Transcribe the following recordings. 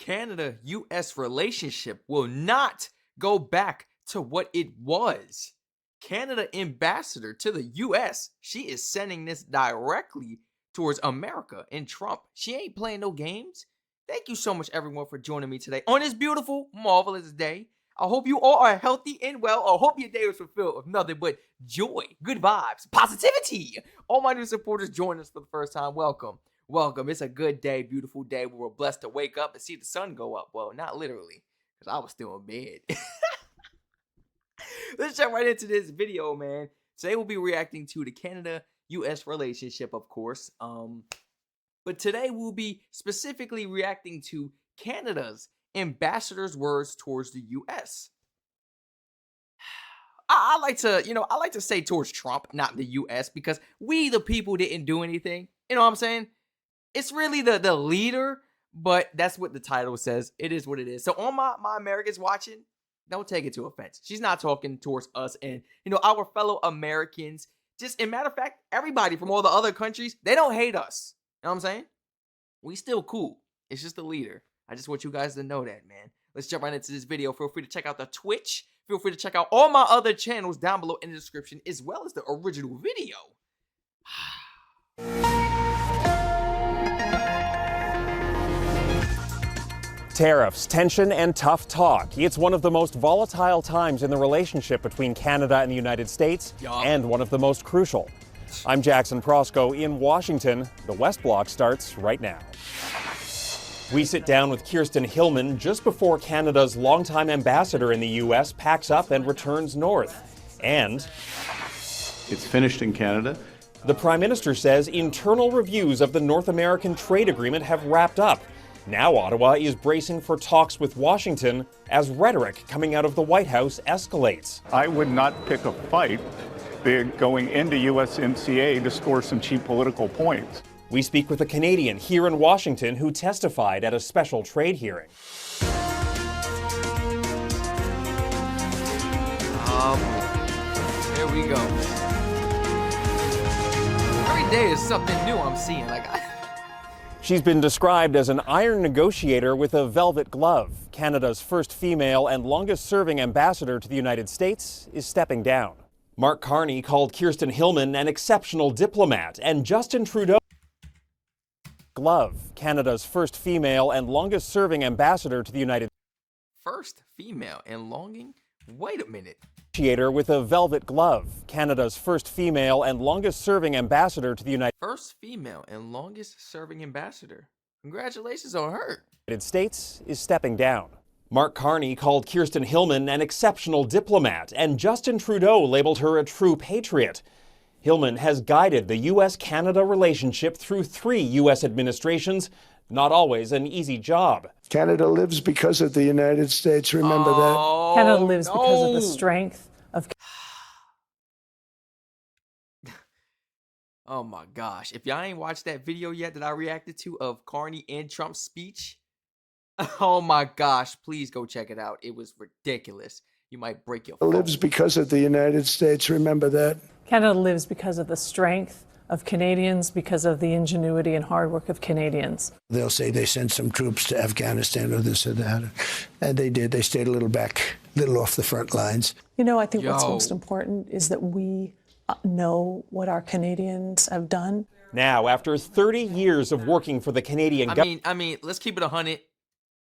Canada-US relationship will not go back to what it was. Canada ambassador to the US, she is sending this directly towards America and Trump. She ain't playing no games. Thank you so much, everyone, for joining me today on this beautiful, marvelous day. I hope you all are healthy and well. I hope your day was fulfilled with nothing but joy, good vibes, positivity. All my new supporters joining us for the first time, welcome. Welcome. It's a good day, beautiful day. We were blessed to wake up and see the sun go up. Well, not literally, because I was still in bed. Let's jump right into this video, man. Today we'll be reacting to the Canada-US relationship, of course. But today we'll be specifically reacting to Canada's ambassador's words towards the US. I like to say towards Trump, not the US, because we the people didn't do anything. You know what I'm saying? It's really the leader, but that's what the title says. It is what it is. So all my Americans watching, don't take it to offense. She's not talking towards us and, our fellow Americans. Just, in matter of fact, everybody from all the other countries, they don't hate us. You know what I'm saying? We still cool. It's just the leader. I just want you guys to know that, man. Let's jump right into this video. Feel free to check out the Twitch. Feel free to check out all my other channels down below in the description, as well as the original video. Tariffs, tension, and tough talk. It's one of the most volatile times in the relationship between Canada and the United States, and one of the most crucial. I'm Jackson Prosco in Washington. The West Block starts right now. We sit down with Kirsten Hillman just before Canada's longtime ambassador in the U.S. packs up and returns north. And it's finished in Canada. The Prime Minister says internal reviews of the North American trade agreement have wrapped up. Now Ottawa is bracing for talks with Washington as rhetoric coming out of the White House escalates. I would not pick a fight going into USMCA to score some cheap political points. We speak with a Canadian here in Washington who testified at a special trade hearing. Here we go. Every day is something new I'm seeing. She's been described as an iron negotiator with a velvet glove. Canada's first female and longest-serving ambassador to the United States is stepping down. Mark Carney called Kirsten Hillman an exceptional diplomat, and Justin Trudeau glove, Canada's first female and longest-serving ambassador to the United States. First female and longing? Wait a minute. Negotiator with a velvet glove, Canada's first female and longest-serving ambassador to the First female and longest-serving ambassador. Congratulations on her. United States is stepping down. Mark Carney called Kirsten Hillman an exceptional diplomat, and Justin Trudeau labeled her a true patriot. Hillman has guided the U.S.-Canada relationship through 3 U.S. administrations, not always an easy job. Canada lives because of the United States, remember that. Canada lives because of the strength of... Oh my gosh. If y'all ain't watched that video yet that I reacted to of Carney and Trump's speech, oh my gosh, please go check it out. It was ridiculous. You might break your phone. Lives because of the United States, remember that. Canada lives because of the strength of Canadians, because of the ingenuity and hard work of Canadians. They'll say they sent some troops to Afghanistan or this or that. And they did. They stayed a little off the front lines. I think what's most important is that we know what our Canadians have done. Now, after 30 years of working for the Canadian government... I mean, let's keep it 100.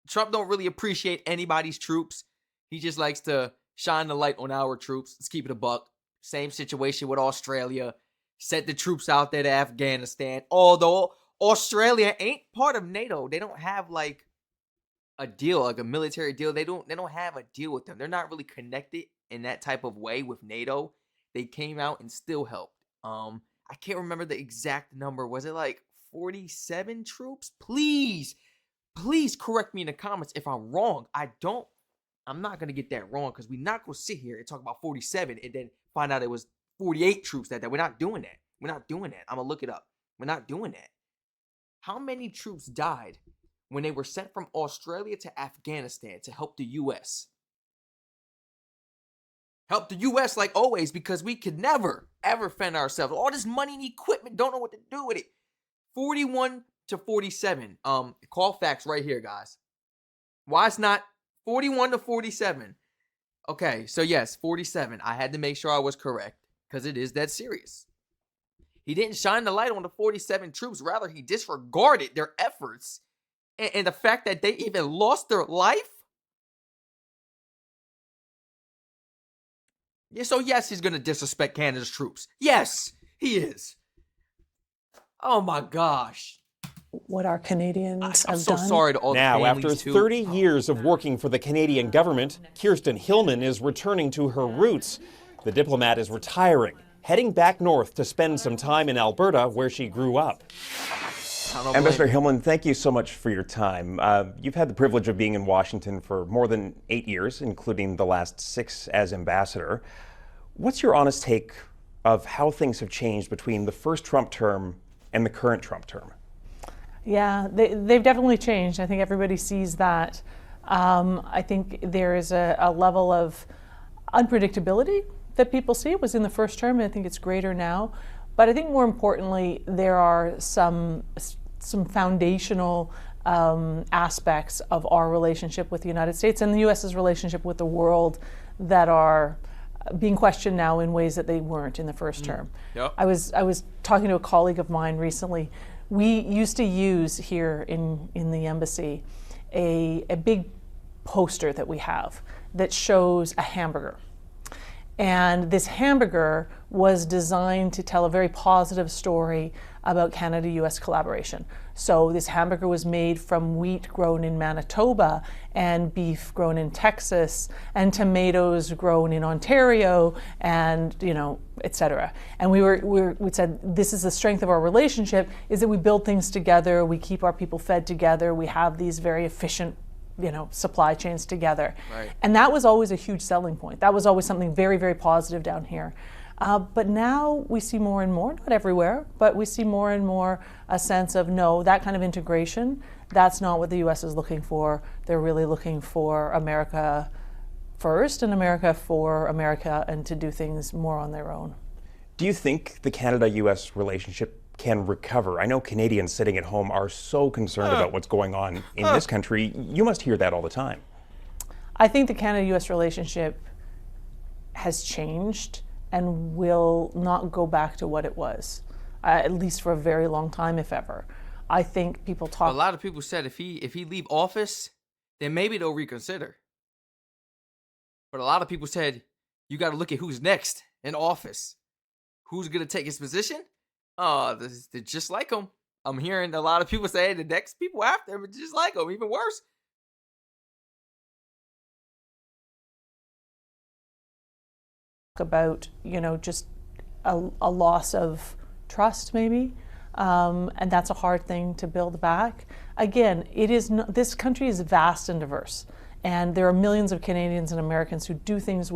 Trump don't really appreciate anybody's troops. He just likes to shine the light on our troops. Let's keep it a buck. Same situation with Australia. Sent the troops out there to Afghanistan. Although Australia ain't part of NATO. They don't have a deal, a military deal. They don't have a deal with them. They're not really connected in that type of way with NATO. They came out and still helped. I can't remember the exact number. Was it 47 troops? Please correct me in the comments if I'm wrong. I'm not going to get that wrong, because we're not going to sit here and talk about 47 and then find out it was 48 troops that day. We're not doing that. We're not doing that. I'm going to look it up. We're not doing that. How many troops died when they were sent from Australia to Afghanistan to help the U.S.? Help the U.S. like always, because we could never, ever fend ourselves. All this money and equipment, don't know what to do with it. 41 to 47. Call facts right here, guys. Why it's not 41 to 47? Okay, so yes, 47. I had to make sure I was correct because it is that serious. He didn't shine the light on the 47 troops. Rather, he disregarded their efforts and the fact that they even lost their life. Yeah, so yes, he's going to disrespect Canada's troops. Yes, he is. Oh my gosh. What our Canadians I'm have so done. sorry to all the Now, after families, too. 30 years of working for the Canadian government, Kirsten Hillman is returning to her roots. The diplomat is retiring, heading back north to spend some time in Alberta, where she grew up. Ambassador Hillman, thank you so much for your time. You've had the privilege of being in Washington for more than 8 years, including the last 6 as ambassador. What's your honest take of how things have changed between the first Trump term and the current Trump term? Yeah, they've definitely changed. I think everybody sees that. I think there is a level of unpredictability that people see. It was in the first term, and I think it's greater now. But I think more importantly, there are some foundational aspects of our relationship with the United States and the U.S.'s relationship with the world that are being questioned now in ways that they weren't in the first term. Yep. I was talking to a colleague of mine recently. We used to use here in the embassy a big poster that we have that shows a hamburger. And this hamburger was designed to tell a very positive story about Canada-US collaboration. So this hamburger was made from wheat grown in Manitoba and beef grown in Texas and tomatoes grown in Ontario and, et cetera. And we said, this is the strength of our relationship, is that we build things together, we keep our people fed together, we have these very efficient supply chains together. Right. And that was always a huge selling point. That was always something very, very positive down here. But now we see more and more, not everywhere, but we see more and more a sense of, no, that kind of integration, that's not what the US is looking for. They're really looking for America first and America for America and to do things more on their own. Do you think the Canada-US relationship can recover? I know Canadians sitting at home are so concerned about what's going on in this country. You must hear that all the time. I think the Canada-US relationship has changed and will not go back to what it was, at least for a very long time, if ever. I think people talk. A lot of people said if he leave office, then maybe they'll reconsider. But a lot of people said you got to look at who's next in office. Who's going to take his position? They're just like him. I'm hearing a lot of people say the next people after him are just like him, even worse. About, just a loss of trust, maybe. And that's a hard thing to build back. Again, this country is vast and diverse. And there are millions of Canadians and Americans who do things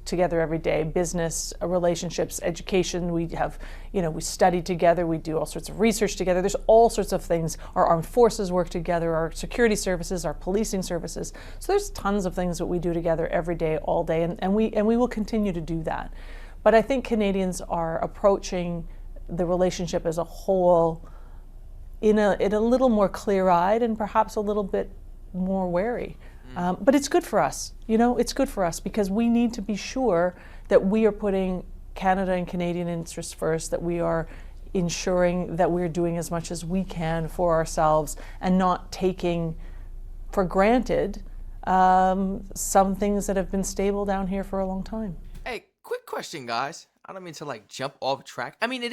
together every day, business, relationships, education. We have, we study together, we do all sorts of research together. There's all sorts of things. Our armed forces work together, our security services, our policing services. So there's tons of things that we do together every day, all day, and we will continue to do that. But I think Canadians are approaching the relationship as a whole in a little more clear-eyed and perhaps a little bit more wary. But it's good for us, it's good for us because we need to be sure that we are putting Canada and Canadian interests first, that we are ensuring that we're doing as much as we can for ourselves and not taking for granted some things that have been stable down here for a long time. Hey, quick question, guys. I don't mean to jump off track. I mean, it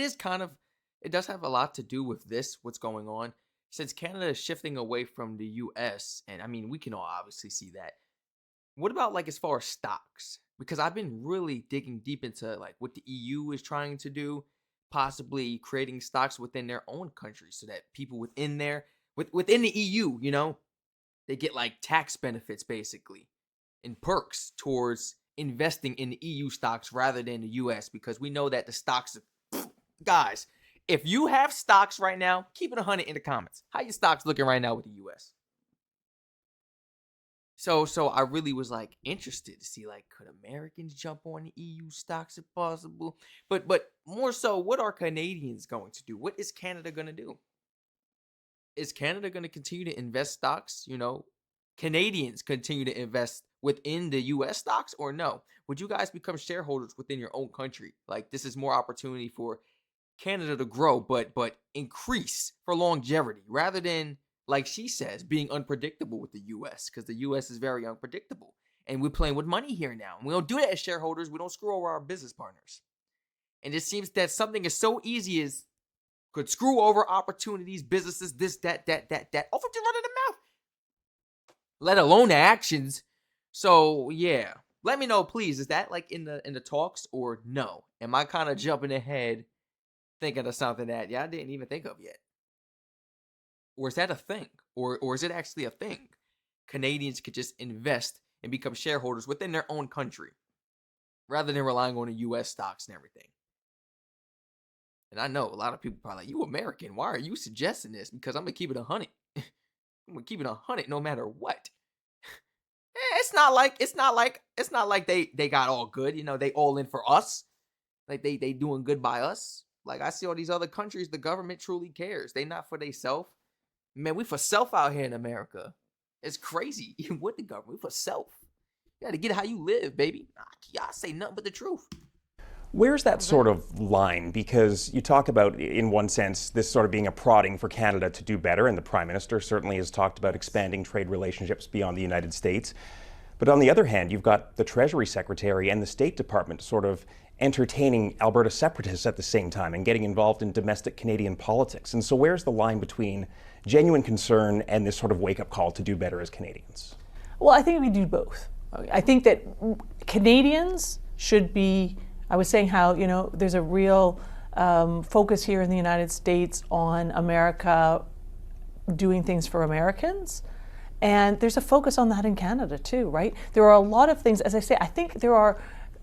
does have a lot to do with what's going on. Since Canada is shifting away from the U.S., and I mean, we can all obviously see that. What about as far as stocks? Because I've been really digging deep into what the EU is trying to do, possibly creating stocks within their own country so that people within the EU, they get tax benefits basically and perks towards investing in the EU stocks rather than the U.S. because we know that the stocks are, guys. If you have stocks right now, keep it 100 in the comments. How your stocks looking right now with the U.S.? So I really was interested to see could Americans jump on the EU stocks if possible? But more so, what are Canadians going to do? What is Canada going to do? Is Canada going to continue to invest stocks, Canadians continue to invest within the U.S. stocks or no? Would you guys become shareholders within your own country? Like, this is more opportunity for Canada to grow, but increase for longevity rather than, like she says, being unpredictable with the U.S. because the U.S. is very unpredictable. And we're playing with money here now. We don't do that as shareholders. We don't screw over our business partners. And it seems that something is so easy as could screw over opportunities, businesses, this, that, all from just running the mouth, let alone the actions. So yeah, let me know, please. Is that like in the talks or no? Am I kind of jumping ahead, thinking of something that I didn't even think of yet? Or is that a thing? Or is it actually a thing? Canadians could just invest and become shareholders within their own country rather than relying on the U.S. stocks and everything. And I know a lot of people probably like, you American, why are you suggesting this? Because I'm going to keep it 100. I'm going to keep it 100 no matter what. It's not like they got all good. You know, they all in for us. Like they doing good by us. Like I see all these other countries, the government truly cares. They not for theyself. Man, we for self out here in America. It's crazy. Even with the government, we for self. You got to get how you live, baby. Y'all say nothing but the truth. Where's that sort of line? Because you talk about, in one sense, this sort of being a prodding for Canada to do better, and the Prime Minister certainly has talked about expanding trade relationships beyond the United States. But on the other hand, you've got the Treasury Secretary and the State Department sort of entertaining Alberta separatists at the same time and getting involved in domestic Canadian politics. And so where's the line between genuine concern and this sort of wake-up call to do better as Canadians? Well, I think we do both. I think that Canadians should be, I was saying how, there's a real focus here in the United States on America doing things for Americans. And there's a focus on that in Canada too, right? There are a lot of things, as I say, I think there are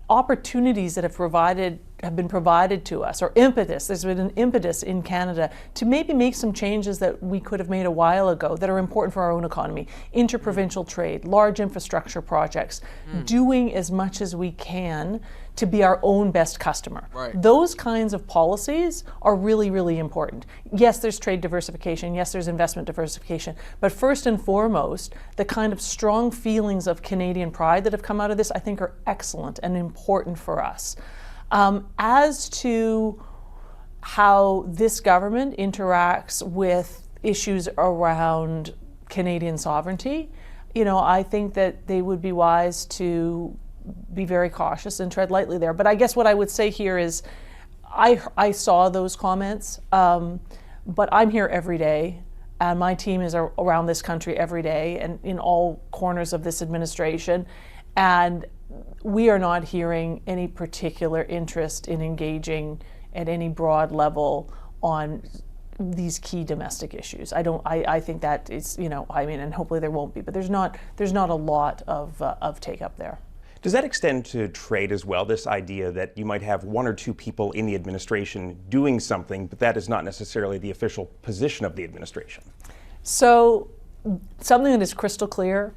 opportunities that have been provided to us, or impetus. There's been an impetus in Canada to maybe make some changes that we could have made a while ago that are important for our own economy. Interprovincial trade, large infrastructure projects, doing as much as we can to be our own best customer. Right. Those kinds of policies are really, really important. Yes, there's trade diversification. Yes, there's investment diversification. But first and foremost, the kind of strong feelings of Canadian pride that have come out of this, I think, are excellent and important for us. As to how this government interacts with issues around Canadian sovereignty, I think that they would be wise to be very cautious and tread lightly there. But I guess what I would say here is I saw those comments, but I'm here every day, and my team is around this country every day and in all corners of this administration. And we are not hearing any particular interest in engaging at any broad level on these key domestic issues. I think that is, and hopefully there won't be, but there's not a lot of take up there. Does that extend to trade as well, this idea that you might have one or two people in the administration doing something, but that is not necessarily the official position of the administration? So something that is crystal clear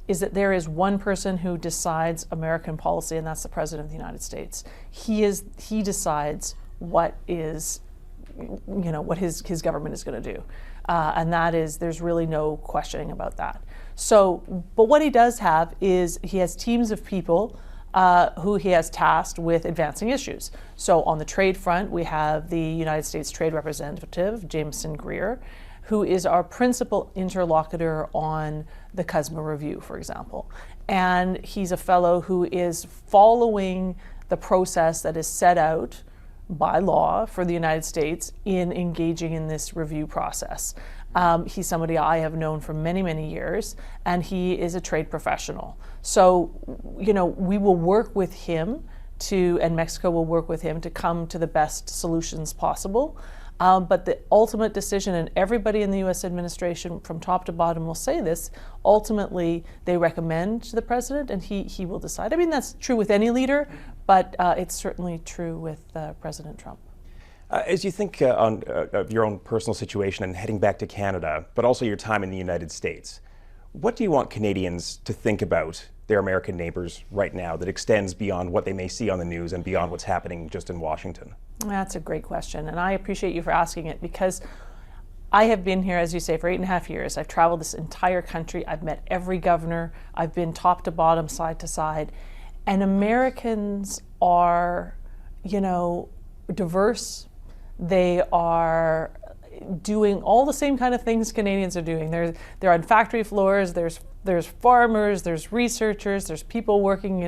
is that there is one person who decides American policy, and that's the President of the United States. He decides what his government is going to do. And that is, there's really no questioning about that. So, but what he does have is he has teams of people who he has tasked with advancing issues. So on the trade front, we have the United States Trade Representative, Jameson Greer, who is our principal interlocutor on the CUSMA review, for example. And he's a fellow who is following the process that is set out by law for the United States in engaging in this review process. He's somebody I have known for many, many years, and he is a trade professional. So, we will work with him and Mexico will work with him to come to the best solutions possible. But the ultimate decision, and everybody in the U.S. administration from top to bottom will say this, ultimately they recommend to the president and he will decide. I mean, that's true with any leader, but it's certainly true with President Trump. As you think of your own personal situation and heading back to Canada, but also your time in the United States, what do you want Canadians to think about their American neighbors right now that extends beyond what they may see on the news and beyond what's happening just in Washington? That's a great question, and I appreciate you for asking it, because I have been here, as you say, for 8.5 years. I've traveled this entire country. I've met every governor. I've been top to bottom, side to side. And Americans are, diverse. They are doing all the same kind of things Canadians are doing. They're on factory floors. There's farmers. There's researchers. There's people working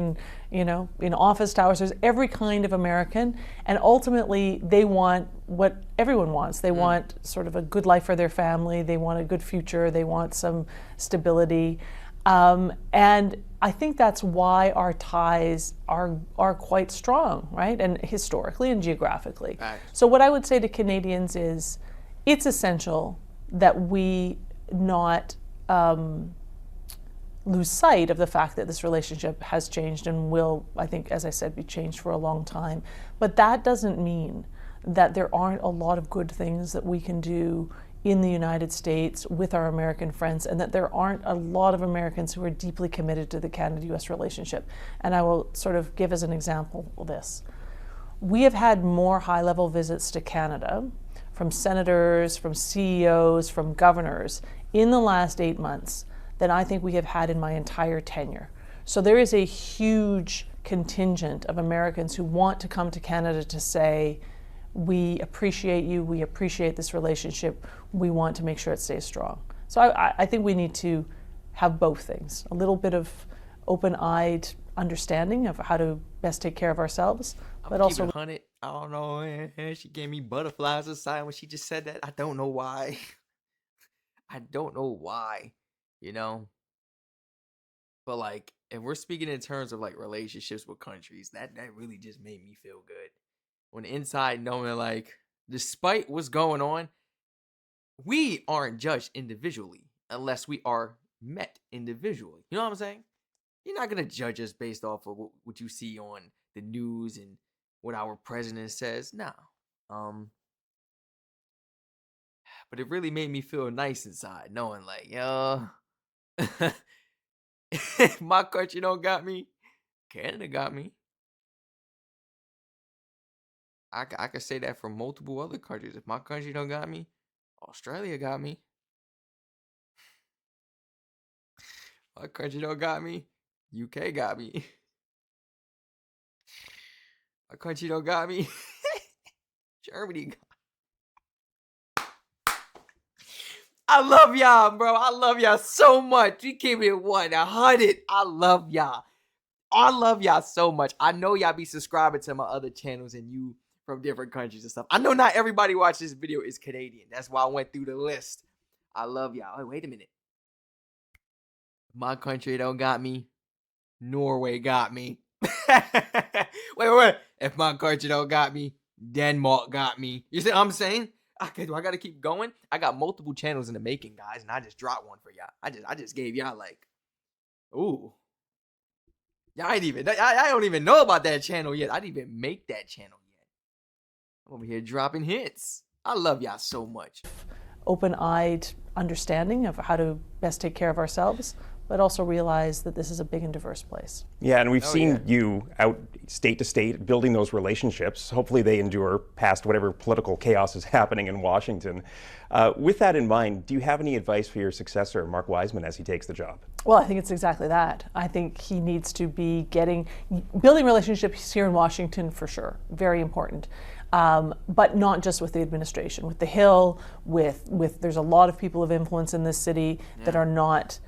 in office towers. There's every kind of American, and ultimately they want what everyone wants. They want sort of a good life for their family. They want a good future. They want some stability, and I think that's why our ties are quite strong, right? And historically and geographically. Right. So what I would say to Canadians is, it's essential that we not lose sight of the fact that this relationship has changed and will, I think, as I said, be changed for a long time. But that doesn't mean that there aren't a lot of good things that we can do in the United States with our American friends, and that there aren't a lot of Americans who are deeply committed to the Canada-US relationship. And I will sort of give as an example this. We have had more high-level visits to Canada from senators, from CEOs, from governors in the last 8 months than I think we have had in my entire tenure. So there is a huge contingent of Americans who want to come to Canada to say, we appreciate you, we appreciate this relationship, we want to make sure it stays strong. So I think we need to have both things, a little bit of open-eyed understanding of how to best take care of ourselves, but also... Keep it 100. I don't know, she gave me butterflies aside when she just said that. I don't know why. I don't know why. But like, if we're speaking in terms of like relationships with countries, that really just made me feel good. On the inside, knowing like, despite what's going on, we aren't judged individually unless we are met individually. You know what I'm saying? You're not gonna judge us based off of what you see on the news and what our president says. No. But it really made me feel nice inside, knowing like, yo, if my country don't got me, Canada got me. I could say that for multiple other countries. If my country don't got me, Australia got me. My country don't got me, UK got me. My country don't got me, Germany got me. I love y'all, bro. I love y'all so much. We keep it 100. I love y'all. I love y'all so much. I know y'all be subscribing to my other channels and you from different countries and stuff. I know not everybody watching this video is Canadian. That's why I went through the list. I love y'all. Oh, wait a minute. My country don't got me, Norway got me. wait. If my country don't got me, Denmark got me. You see what I'm saying? Okay, do I gotta keep going? I got multiple channels in the making, guys, and I just dropped one for y'all. I just gave y'all like, ooh. Y'all ain't even, I don't even know about that channel yet. I didn't even make that channel yet. I'm over here dropping hits. I love y'all so much. Open-eyed understanding of how to best take care of ourselves, but also realize that this is a big and diverse place. Yeah, and we've seen you out state to state building those relationships. Hopefully they endure past whatever political chaos is happening in Washington. With that in mind, do you have any advice for your successor, Mark Wiseman, as he takes the job? Well, I think it's exactly that. I think he needs to be building relationships here in Washington for sure, very important. But not just with the administration, with the Hill, with there's a lot of people of influence in this city that are not,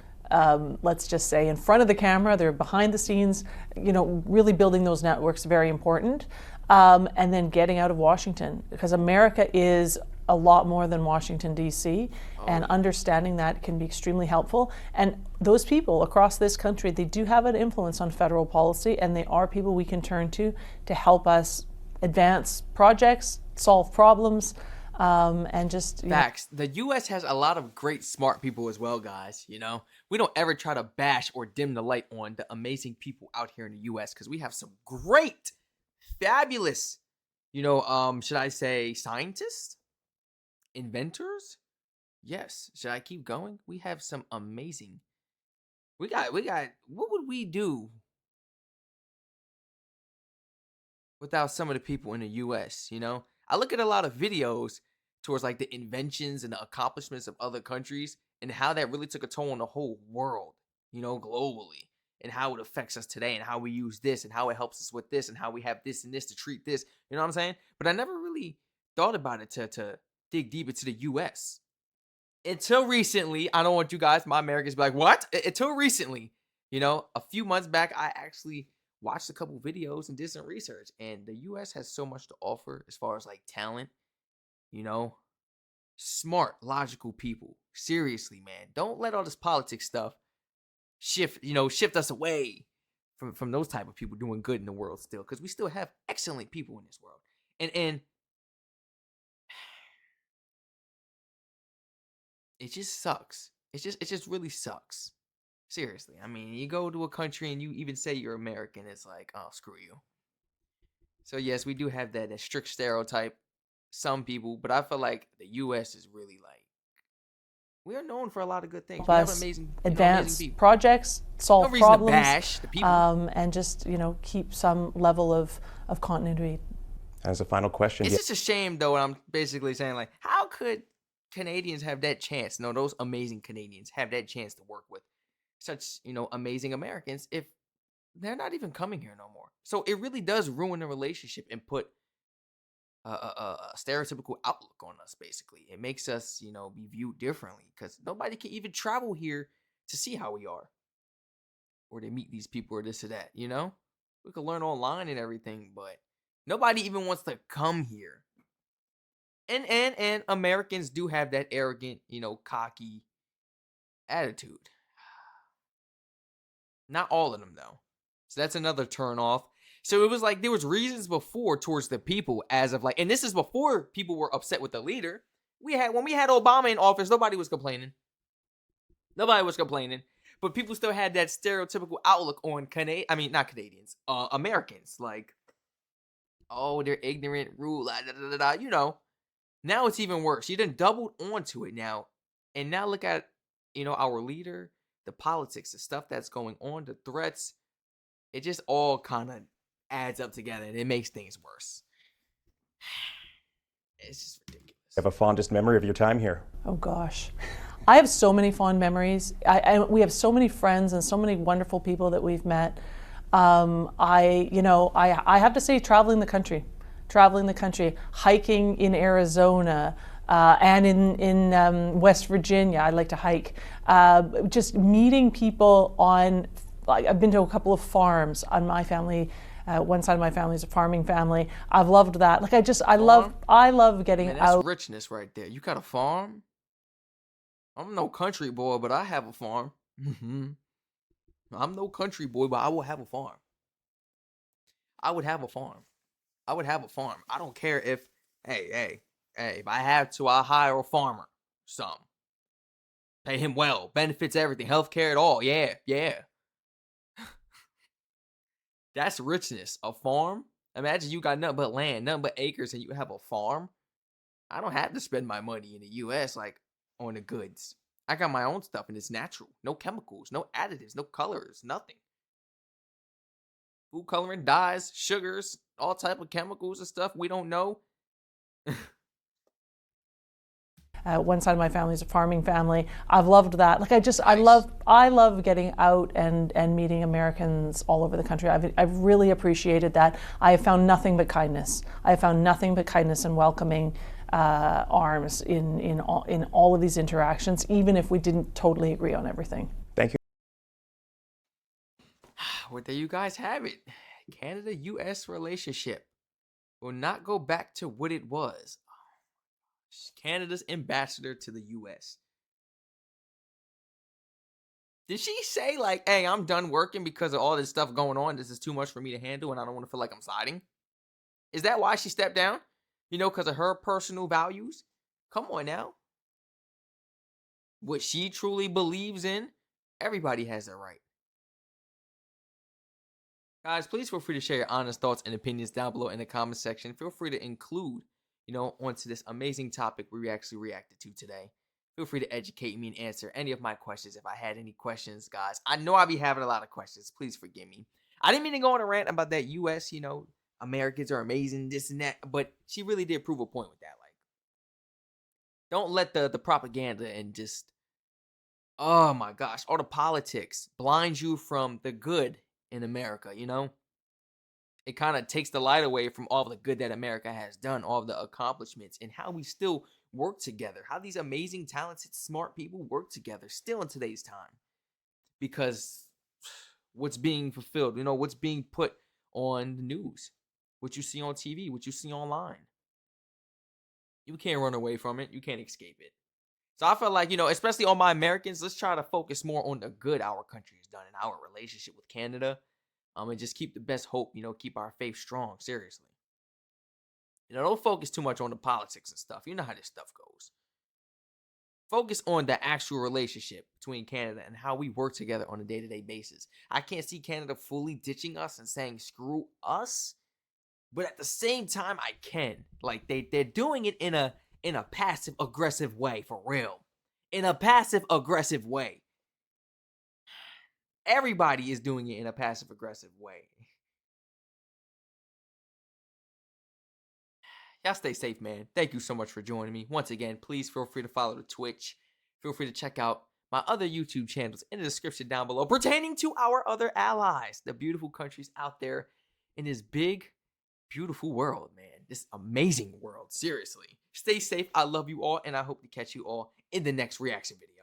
let's just say, in front of the camera. They're behind the scenes, really building those networks, very important. And then getting out of Washington, because America is a lot more than Washington, D.C., and understanding that can be extremely helpful. And those people across this country, they do have an influence on federal policy, and they are people we can turn to help us advance projects, solve problems, and just... Facts. The U.S. has a lot of great, smart people as well, guys, We don't ever try to bash or dim the light on the amazing people out here in the U.S. because we have some great, fabulous, should I say scientists? Inventors? Yes. Should I keep going? We have some amazing... We got... What would we do without some of the people in the U.S., I look at a lot of videos towards like the inventions and the accomplishments of other countries and how that really took a toll on the whole world, globally, and how it affects us today and how we use this and how it helps us with this and how we have this and this to treat this. You know what I'm saying? But I never really thought about it to dig deep into the US. Until recently. I don't want you guys, my Americans, be like, what? Until recently, a few months back, I actually watched a couple videos and did some research. And the US has so much to offer as far as like talent, smart, logical people. Seriously, man. Don't let all this politics stuff shift us away from those type of people doing good in the world still. Because we still have excellent people in this world. And it just sucks. It just really sucks. Seriously. I mean, you go to a country and you even say you're American, it's like, oh, screw you. So yes, we do have that strict stereotype, some people, but I feel like the US is really like, we are known for a lot of good things. We have amazing, advanced amazing projects, solve no problems, to bash the people. and just keep some level of continuity. As a final question, it's just a shame though. I'm basically saying like, how could Canadians have that chance? No, those amazing Canadians have that chance to work with such amazing Americans if they're not even coming here no more. So it really does ruin the relationship and put a stereotypical outlook on us. Basically, it makes us be viewed differently because nobody can even travel here to see how we are or to meet these people or this or that. We can learn online and everything, but nobody even wants to come here. And Americans do have that arrogant, cocky attitude. Not all of them though. So that's another turn off. So it was like there was reasons before towards the people as of like, and this is before people were upset with the leader. When we had Obama in office, nobody was complaining. But people still had that stereotypical outlook on not Canadians, Americans. Like, oh, they're ignorant, rude, Now it's even worse. You done doubled onto it now. And now look at, our leader, the politics, the stuff that's going on, the threats. It just all kind of adds up together and it makes things worse. It's just ridiculous. You have a fondest memory of your time here? Oh gosh. I have so many fond memories. We have so many friends and so many wonderful people that we've met. I have to say traveling the country, hiking in Arizona, and in West Virginia. I like to hike. Just meeting people I've been to a couple of farms on my family. One side of my family is a farming family. I've loved that. I love getting that's out. Richness right there. You got a farm? I'm no country boy, but I have a farm. I'm no country boy, but I will have a farm. I would have a farm. I don't care if, hey, if I have to, I'll hire a farmer. Some. Pay him well. Benefits, everything. Healthcare, it all. Yeah. That's richness. A farm? Imagine you got nothing but land, nothing but acres, and you have a farm. I don't have to spend my money in the US on the goods. I got my own stuff and it's natural. No chemicals, no additives, no colors, nothing. Food coloring, dyes, sugars, all type of chemicals and stuff we don't know. One side of my family is a farming family. I've loved that. Nice. I love getting out and meeting Americans all over the country. I've really appreciated that. I have found nothing but kindness. And welcoming arms in all of these interactions, even if we didn't totally agree on everything. Thank you. Well, there you guys have it. Canada-US relationship will not go back to what it was. Canada's ambassador to the US. Did she say hey, I'm done working because of all this stuff going on. This is too much for me to handle and I don't want to feel like I'm siding? Is that why she stepped down? Because of her personal values? Come on now. What she truly believes in, everybody has that right. Guys, please feel free to share your honest thoughts and opinions down below in the comment section. Feel free to include, onto this amazing topic we actually reacted to today. Feel free to educate me and answer any of my questions if I had any questions, guys. I know I'll be having a lot of questions. Please forgive me. I didn't mean to go on a rant about that US, Americans are amazing, this and that, but she really did prove a point with that. Don't let the propaganda and just, oh my gosh, all the politics blind you from the good in America, you know? It kind of takes the light away from all the good that America has done, all the accomplishments, and how we still work together, how these amazing, talented, smart people work together still in today's time. Because what's being fulfilled, you know, what's being put on the news, what you see on TV, what you see online. You can't run away from it. You can't escape it. So I feel like, you know, especially on my Americans, let's try to focus more on the good our country has done in our relationship with Canada. And just keep the best hope, you know, keep our faith strong, seriously. You know, don't focus too much on the politics and stuff. You know how this stuff goes. Focus on the actual relationship between Canada and how we work together on a day-to-day basis. I can't see Canada fully ditching us and saying screw us, but at the same time, I can. Like they're doing it in a passive aggressive way, for real. In a passive aggressive way. Everybody is doing it in a passive aggressive way. Y'all stay safe, man. Thank you so much for joining me. Once again, please feel free to follow the Twitch. Feel free to check out my other YouTube channels in the description down below pertaining to our other allies, the beautiful countries out there in this big, beautiful world, man. This amazing world, seriously. Stay safe. I love you all, and I hope to catch you all in the next reaction video.